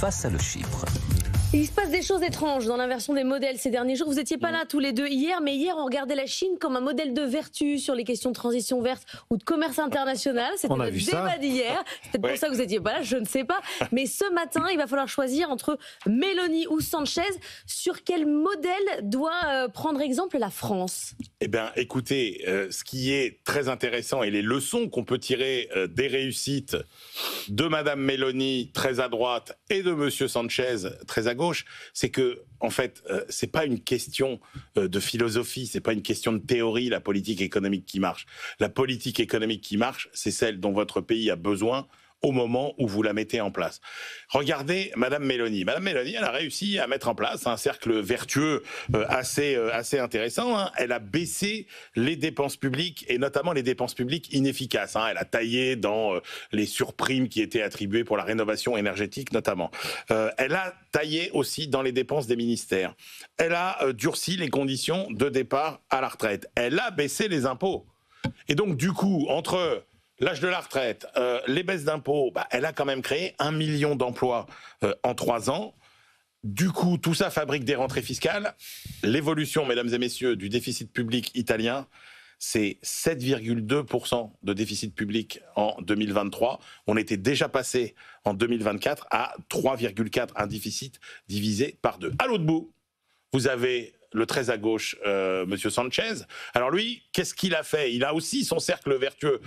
face à le chiffre. Il se passe des choses étranges dans l'inversion des modèles ces derniers jours. Vous n'étiez pas là tous les deux hier, mais hier on regardait la Chine comme un modèle de vertu sur les questions de transition verte ou de commerce international. C'était notre débat d'hier. C'est peut-être pour ça que vous n'étiez pas là, je ne sais pas. Mais ce matin, il va falloir choisir entre Meloni ou Sanchez. Sur quel modèle doit prendre exemple la France ? Eh bien, écoutez, ce qui est très intéressant et les leçons qu'on peut tirer des réussites de Madame Meloni, très à droite, et de Monsieur Sanchez, très à gauche, c'est que, en fait, c'est pas une question de philosophie, c'est pas une question de théorie, la politique économique qui marche. La politique économique qui marche, c'est celle dont votre pays a besoin au moment où vous la mettez en place. Regardez Madame Meloni. Madame Meloni, elle a réussi à mettre en place un cercle vertueux assez intéressant. Hein. Elle a baissé les dépenses publiques et notamment les dépenses publiques inefficaces. Hein. Elle a taillé dans les surprimes qui étaient attribuées pour la rénovation énergétique notamment. Elle a taillé aussi dans les dépenses des ministères. Elle a durci les conditions de départ à la retraite. Elle a baissé les impôts. Et donc du coup, entre l'âge de la retraite, les baisses d'impôts, elle a quand même créé 1 million d'emplois en 3 ans. Du coup, tout ça fabrique des rentrées fiscales. L'évolution, mesdames et messieurs, du déficit public italien, c'est 7,2% de déficit public en 2023. On était déjà passé en 2024 à 3,4, un déficit divisé par 2. À l'autre bout, vous avez le très à gauche, Monsieur Sanchez. Alors lui, qu'est-ce qu'il a fait ? Il a aussi son cercle vertueux.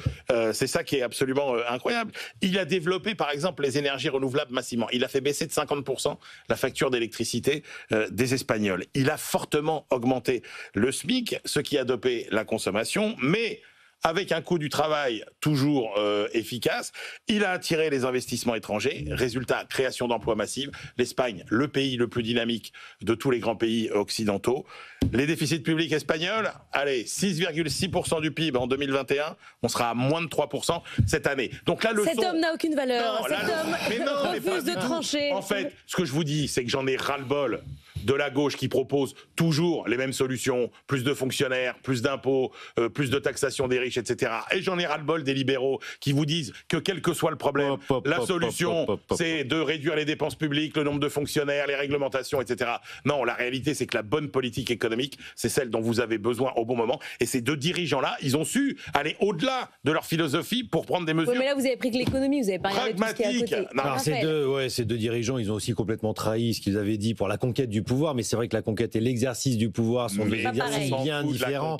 C'est ça qui est absolument incroyable. Il a développé, par exemple, les énergies renouvelables massivement. Il a fait baisser de 50% la facture d'électricité des Espagnols. Il a fortement augmenté le SMIC, ce qui a dopé la consommation, mais avec un coût du travail toujours efficace. Il a attiré les investissements étrangers. Résultat, création d'emplois massives. L'Espagne, le pays le plus dynamique de tous les grands pays occidentaux. Les déficits publics espagnols, allez, 6,6% du PIB en 2021. On sera à moins de 3% cette année. Donc la leçon... Cet homme n'a aucune valeur. Non, Cet homme refuse de trancher. En fait, ce que je vous dis, c'est que j'en ai ras-le-bol de la gauche qui propose toujours les mêmes solutions, plus de fonctionnaires, plus d'impôts, plus de taxation des riches, etc. Et j'en ai ras-le-bol des libéraux qui vous disent que quel que soit le problème, la solution, c'est de réduire les dépenses publiques, le nombre de fonctionnaires, les réglementations, etc. Non, la réalité, c'est que la bonne politique économique, c'est celle dont vous avez besoin au bon moment. Et ces deux dirigeants-là, ils ont su aller au-delà de leur philosophie pour prendre des mesures. Oui, mais là, vous avez pris que l'économie, vous n'avez pas regardé tout ce qui est à côté. Alors, ces deux dirigeants, ils ont aussi complètement trahi ce qu'ils avaient dit pour la conquête du pouvoir, mais c'est vrai que la conquête et l'exercice du pouvoir sont deux exercices bien différents.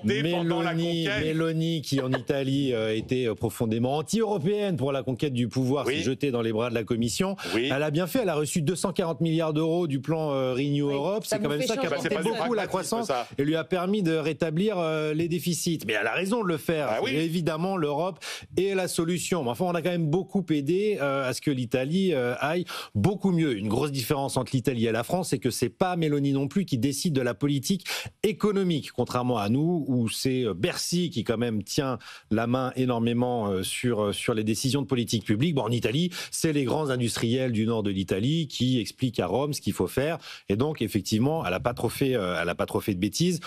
Meloni, qui en Italie était profondément anti-européenne pour la conquête du pouvoir, s'est jetée dans les bras de la Commission. Elle a bien fait, elle a reçu 240 milliards d'euros du plan Renew Europe, c'est quand même ça qui a porté beaucoup la croissance et lui a permis de rétablir les déficits. Mais elle a raison de le faire, évidemment l'Europe est la solution. Mais enfin, on a quand même beaucoup aidé à ce que l'Italie aille beaucoup mieux. Une grosse différence entre l'Italie et la France, c'est que c'est pas Meloni non plus qui décide de la politique économique, contrairement à nous, où c'est Bercy qui quand même tient la main énormément sur les décisions de politique publique. Bon, en Italie, c'est les grands industriels du nord de l'Italie qui expliquent à Rome ce qu'il faut faire. Et donc, effectivement, elle a pas trop fait de bêtises.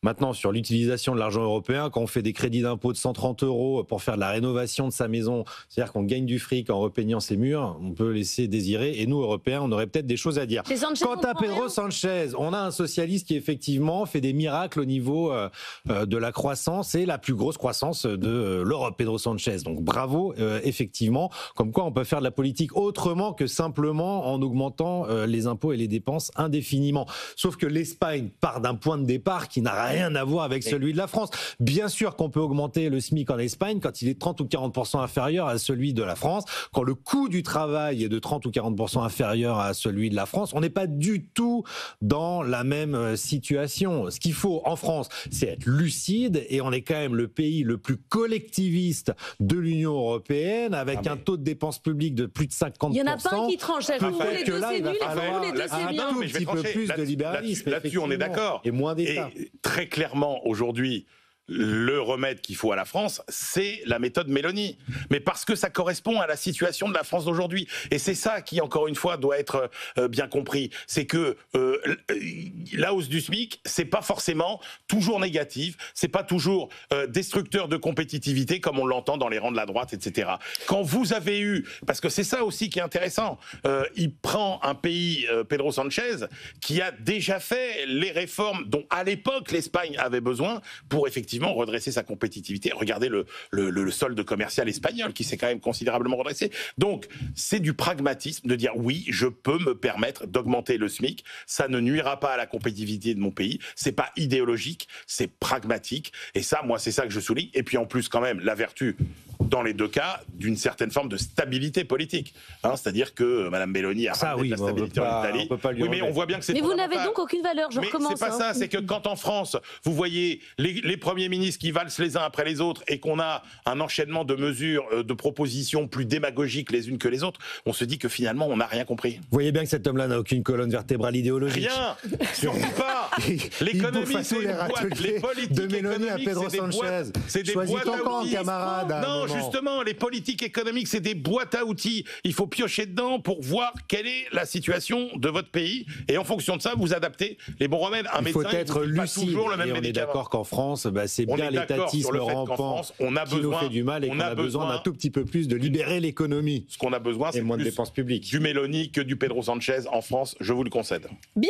Maintenant, sur l'utilisation de l'argent européen, quand on fait des crédits d'impôt de 130 € pour faire de la rénovation de sa maison, c'est-à-dire qu'on gagne du fric en repeignant ses murs, on peut laisser désirer. Et nous, Européens, on aurait peut-être des choses à dire. Quant à Pedro Sanchez, on a un socialiste qui, effectivement, fait des miracles au niveau de la croissance et la plus grosse croissance de l'Europe, Pedro Sanchez. Donc, bravo, effectivement. Comme quoi, on peut faire de la politique autrement que simplement en augmentant les impôts et les dépenses indéfiniment. Sauf que l'Espagne part d'un point de départ qui n'a rien à voir avec celui de la France. Bien sûr qu'on peut augmenter le SMIC en Espagne quand il est 30 ou 40% inférieur à celui de la France. Quand le coût du travail est de 30 ou 40% inférieur à celui de la France, on n'est pas du tout dans la même situation. Ce qu'il faut en France, c'est être lucide et on est quand même le pays le plus collectiviste de l'Union européenne avec un taux de dépenses publiques de plus de 50%. Il y en a pas un qui tranche. Peut-être que là, il va falloir un petit peu plus de libéralisme. Là-dessus, on est d'accord. Et moins d'État. Très clairement, aujourd'hui, le remède qu'il faut à la France, c'est la méthode Mélanie. Mais parce que ça correspond à la situation de la France d'aujourd'hui. Et c'est ça qui, encore une fois, doit être bien compris. C'est que la hausse du SMIC, c'est pas forcément toujours négative, c'est pas toujours destructeur de compétitivité comme on l'entend dans les rangs de la droite, etc. Quand vous avez eu, parce que c'est ça aussi qui est intéressant, il prend un pays, Pedro Sanchez, qui a déjà fait les réformes dont à l'époque l'Espagne avait besoin pour effectivement redresser sa compétitivité. Regardez le solde commercial espagnol qui s'est quand même considérablement redressé. Donc c'est du pragmatisme de dire oui, je peux me permettre d'augmenter le SMIC, ça ne nuira pas à la compétitivité de mon pays, c'est pas idéologique, c'est pragmatique, et ça, moi, c'est ça que je souligne. Et puis en plus, quand même, la vertu dans les deux cas, d'une certaine forme de stabilité politique. C'est-à-dire que Mme Mélanie a ramené de la stabilité en Italie. Oui, mais on voit bien que c'est Mais vous n'avez donc aucune valeur, je recommence. C'est pas ça, c'est que quand en France, vous voyez les premiers ministres qui valsent les uns après les autres et qu'on a un enchaînement de mesures, de propositions plus démagogiques les unes que les autres, on se dit que finalement, on n'a rien compris. Vous voyez bien que cet homme-là n'a aucune colonne vertébrale idéologique. Rien, surtout pas. L'économie, c'est une boîte. Les politiques de Mélanie à Pedro Sanchez. C'est des boîtes à outils. Camarade. Non, justement, les politiques économiques, c'est des boîtes à outils. Il faut piocher dedans pour voir quelle est la situation de votre pays. Et en fonction de ça, vous adaptez les bons remèdes. Il faut être lucide. Toujours le même et on est d'accord qu'en France, c'est bien l'étatisme rampant qui nous fait du mal et qu'on a besoin d'un tout petit peu plus de libérer l'économie. Ce qu'on a besoin, c'est moins de dépenses publiques. Du Mélanie que du Pedro Sanchez en France, je vous le concède. Bien.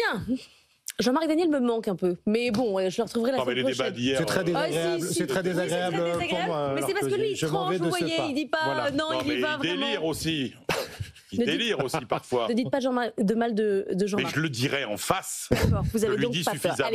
Jean-Marc Daniel me manque un peu, mais bon, je le retrouverai la semaine prochaine. C'est très désagréable, c'est très désagréable pour moi. Mais c'est parce que lui, il tranche, vous voyez, il dit pas, non, il y va vraiment. Il délire aussi. Il délire aussi parfois. Ne dites pas de mal de Jean-Marc. Mais je le dirai en face. D'accord, vous avez je lui donc dis pas peur. suffisamment.